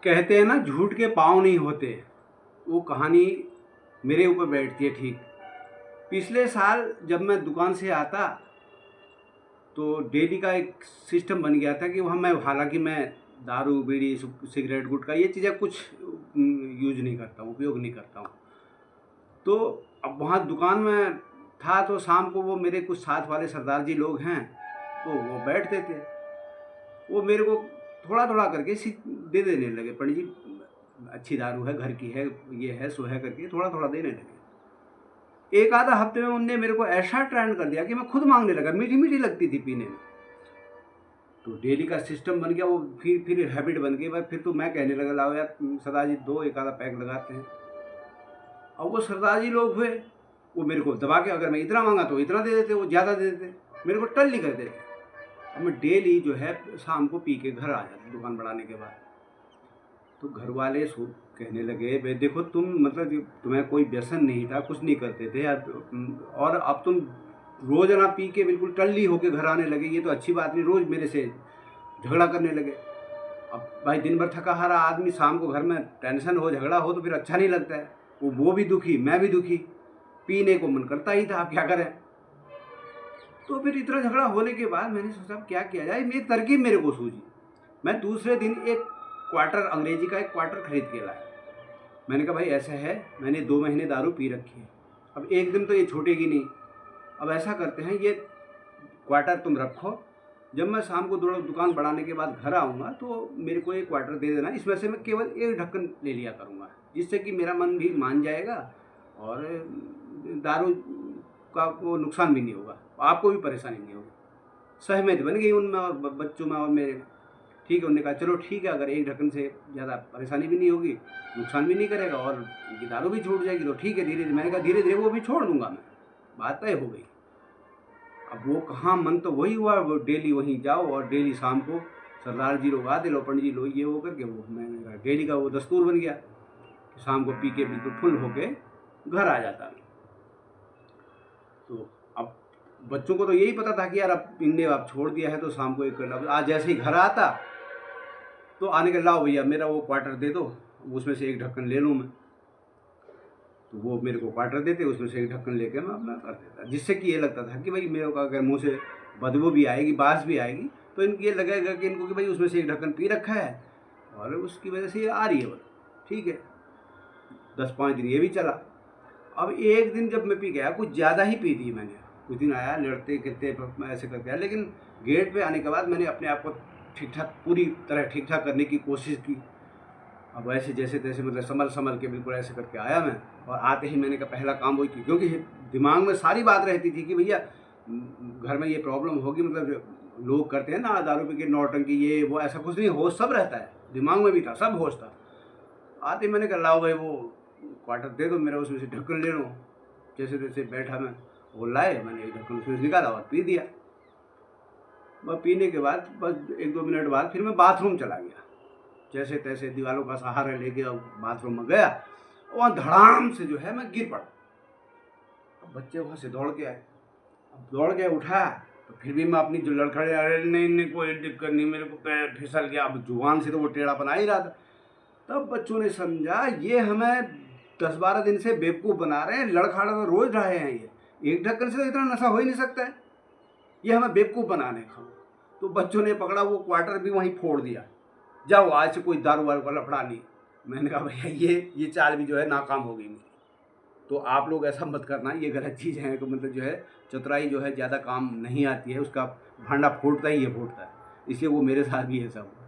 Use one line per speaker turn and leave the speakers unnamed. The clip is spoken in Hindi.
कहते हैं ना झूठ के पाँव नहीं होते, वो कहानी मेरे ऊपर बैठती है ठीक। पिछले साल जब मैं दुकान से आता तो डेली का एक सिस्टम बन गया था कि वहाँ मैं, हालांकि मैं दारू बीड़ी सिगरेट गुटखा ये चीज़ें कुछ यूज नहीं करता हूँ, उपयोग नहीं करता हूँ। तो अब वहाँ दुकान में था तो शाम को वो मेरे कुछ साथ वाले सरदार जी लोग हैं तो वो बैठते थे, वो मेरे को थोड़ा थोड़ा करके दे देने लगे, पंडित जी अच्छी दारू है, घर की है, ये है सो है करके थोड़ा थोड़ा देने लगे। एक आधा हफ्ते में उनने मेरे को ऐसा ट्रेंड कर दिया कि मैं खुद मांगने लगा, मीठी मीठी लगती थी पीने में। तो डेली का सिस्टम बन गया वो, फिर हैबिट बन गई। फिर तो मैं कहने लगा लाओ यार सरदार जी दो एक आधा पैक लगाते हैं। अब वो सरदार जी लोग हुए, वो मेरे को दबा के, अगर मैं इतना मांगा तो इतना दे देते, वो ज़्यादा दे देते, मेरे को टल्ली कर देते। अब मैं डेली जो है शाम को पी के घर आ जाता दुकान बढ़ाने के बाद। तो घर वाले कहने लगे भाई देखो तुम, मतलब तुम्हें कोई व्यसन नहीं था, कुछ नहीं करते थे और अब तुम रोज़ ना पी के बिल्कुल टल्ली होके घर आने लगे, ये तो अच्छी बात नहीं। रोज़ मेरे से झगड़ा करने लगे। अब भाई दिन भर थका हारा आदमी, शाम को घर में टेंशन हो, झगड़ा हो तो फिर अच्छा नहीं लगता है। वो भी दुखी, मैं भी दुखी, पीने को मन करता ही था, आप क्या करें। तो फिर इतना झगड़ा होने के बाद मैंने सोचा क्या किया जाए। मेरी तरकीब मेरे को सूझी। मैं दूसरे दिन एक क्वार्टर, अंग्रेजी का एक क्वार्टर खरीद के लाया। मैंने कहा भाई ऐसा है, मैंने 2 महीने दारू पी रखी है, अब एक दिन तो ये छूटेगी नहीं। अब ऐसा करते हैं, ये क्वार्टर तुम रखो, जब मैं शाम को दुकान बढ़ाने के बाद घर आऊँगा तो मेरे को एक क्वार्टर दे देना, इसमें से मैं केवल एक ढक्कन ले लिया करूँगा, जिससे कि मेरा मन भी मान जाएगा और दारू का वो नुकसान भी नहीं होगा, आपको भी परेशानी नहीं होगी। सहमति बन गई उनमें और बच्चों में और मेरे। ठीक है, उन्होंने कहा चलो ठीक है, अगर एक ढक्कन से ज़्यादा परेशानी भी नहीं होगी, नुकसान भी नहीं करेगा और उनकी दारू भी छूट जाएगी, तो ठीक है धीरे धीरे। मैंने कहा धीरे धीरे वो भी छोड़ दूंगा मैं, बात तय हो गई। अब वो कहाँ, मन तो वही हुआ, वो डेली वहीं जाओ और डेली शाम को सरदार जी लोग आते, लो पंडित जी लोग, ये वो करके वो मैंने डेली का वो दस्तूर बन गया। शाम को पी के बिल्कुल फुल होके घर आ जाता। तो अब बच्चों को तो यही पता था कि यार अब इनने आप छोड़ दिया है तो शाम को एक कर, आज जैसे ही घर आता तो आने के लाओ भैया मेरा वो क्वार्टर दे दो, उसमें से एक ढक्कन ले लूँ मैं। तो वो मेरे को क्वार्टर देते, उसमें से एक ढक्कन लेके मैं अपना कर देता, जिससे कि ये लगता था कि भाई मेरे को अगर मुँह से बदबू भी आएगी, बास भी आएगी, तो इनको ये लगेगा कि इनको कि भाई उसमें से एक ढक्कन पी रखा है और उसकी वजह से ये आ रही है वो। ठीक है, 10-5 दिन ये भी चला। अब एक दिन जब मैं पी गया, कुछ ज़्यादा ही पी दी मैंने, कुछ दिन आया लड़ते करते ऐसे करके आया, लेकिन गेट पे आने के बाद मैंने अपने आप को ठीक ठाक, पूरी तरह ठीक ठाक करने की कोशिश की। अब ऐसे जैसे तैसे मतलब संभल के बिल्कुल ऐसे करके आया मैं, और आते ही मैंने कहा पहला काम वही किया, क्योंकि दिमाग में सारी बात रहती थी कि भैया घर में ये प्रॉब्लम होगी, मतलब जो लोग करते हैं ना दारू पी के नौटंकी ये वो, ऐसा कुछ नहीं, होश सब रहता है, दिमाग में भी था, सब होश था। आते ही मैंने कहा लाओ भाई वो क्वार्टर दे दो मेरा, उसमें से ढक्कन ले लो। जैसे तैसे बैठा मैं, वो लाए, मैंने एक ढक्कन उसमें से निकाला और पी दिया। बस पीने के बाद बस 1-2 मिनट बाद फिर मैं बाथरूम चला गया, जैसे तैसे दीवारों का सहारा लेके बाथरूम में गया, वहाँ धड़ाम से जो है मैं गिर पड़ा। अब बच्चे वहाँ से दौड़ के आए, अब दौड़ के उठा तो फिर भी मैं अपनी जो लड़खड़े, अरे नहीं कोई दिक्कत नहीं, मेरे को पैर फिसल गया। अब जुबान से तो वो टेढ़ा बना ही रहा था। तब बच्चों ने समझा ये हमें 10-12 दिन से बेवकूफ़ बना रहे हैं, लड़खड़ा तो रोज़ रहे हैं, ये एक ढक्कन से तो इतना नशा हो ही नहीं सकता है, ये हमें बेवकूफ़ बनाने का। तो बच्चों ने पकड़ा, वो क्वार्टर भी वहीं फोड़ दिया, जाओ आज से कोई दारू वारू का लफड़ा नहीं। मैंने कहा भैया ये चाल भी जो है नाकाम हो गई मेरी। तो आप लोग ऐसा मत करना, ये गलत चीज़ है। तो मतलब जो है चतुराई जो है ज़्यादा काम नहीं आती है, उसका भांडा फूटता ही ये फूटता है, इसलिए वो मेरे साथ भी ऐसा हुआ।